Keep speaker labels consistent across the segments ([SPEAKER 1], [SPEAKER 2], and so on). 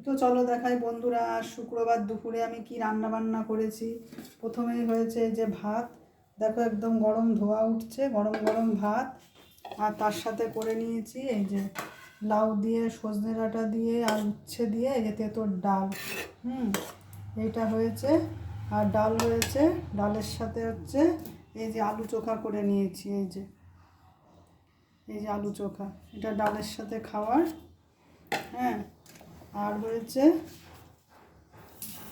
[SPEAKER 1] তো চলো দেখাই বন্ধুরা, শুক্রবার দুপুরে আমি কি রান্না বান্না করেছি। প্রথমেই হয়েছে এই যে ভাত, দেখো একদম গরম ধোয়া উঠছে, গরম গরম ভাত। আর তার সাথে করে নিয়েছি এই যে লাউ দিয়ে, সজনে ডাঁটা দিয়ে আর উচ্ছে দিয়ে এই যে তেঁতুর ডাল। এইটা হয়েছে। আর ডাল হয়েছে, ডালের সাথে হচ্ছে এই যে আলু চোখা করে নিয়েছি। এই যে আলু চোখা, এটা ডালের সাথে খাওয়ার। হ্যাঁ, আর হয়েছে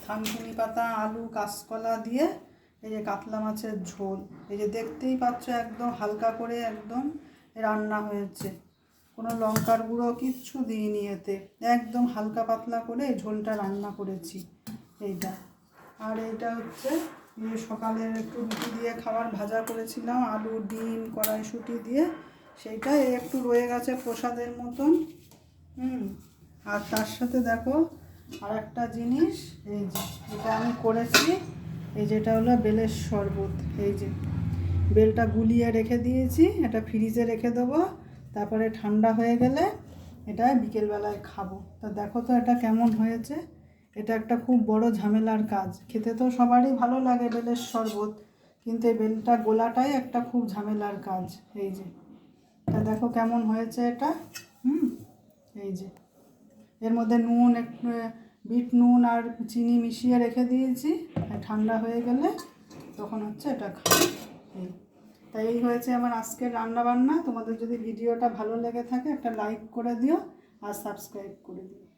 [SPEAKER 1] থানকুনি পাতা, আলু, কাঁচকলা দিয়ে এই যে কাতলা মাছের ঝোল। এই যে দেখতেই পাচ্ছ একদম হালকা করে একদম রান্না হয়েছে, কোনো লঙ্কার গুঁড়ো কিচ্ছু দিইনি এতে, একদম হালকা পাতলা করে এই ঝোলটা রান্না করেছি এইটা। আর এইটা হচ্ছে সকালের একটু রুটি দিয়ে খাবার ভাজা করেছিলাম, আলু, ডিম, কড়াইশুঁটি দিয়ে, সেইটা একটু রয়ে গেছে প্রসাদের মতন। আর তার সাথে দেখো আর একটা জিনিস, এই যে এটা আমি করেছি, এই যেটা হলো বেলের শরবত। এই যে বেলটা গুলিয়ে রেখে দিয়েছি, এটা ফ্রিজে রেখে দেবো, তারপরে ঠান্ডা হয়ে গেলে এটা বিকেলবেলায় খাবো। তা দেখো তো এটা কেমন হয়েছে। এটা একটা খুব বড় ঝামেলার কাজ, খেতে তো সবারই ভালো লাগে বেলের শরবত, কিন্তু এই বেলটা গোলাটাই একটা খুব ঝামেলার কাজ। এই যে এটা দেখো কেমন হয়েছে এটা। এই যে এর মধ্যে নুন, একটু বিট নুন আর চিনি মিশিয়ে রেখে দিয়েছি, ঠান্ডা হয়ে গেলে তখন হচ্ছে এটা খাবো। তাই এই হয়েছে আমার আজকের রান্না বান্না। তোমাদের যদি ভিডিওটা ভালো লেগে থাকে একটা লাইক করে দিও আর সাবস্ক্রাইব করে দিও।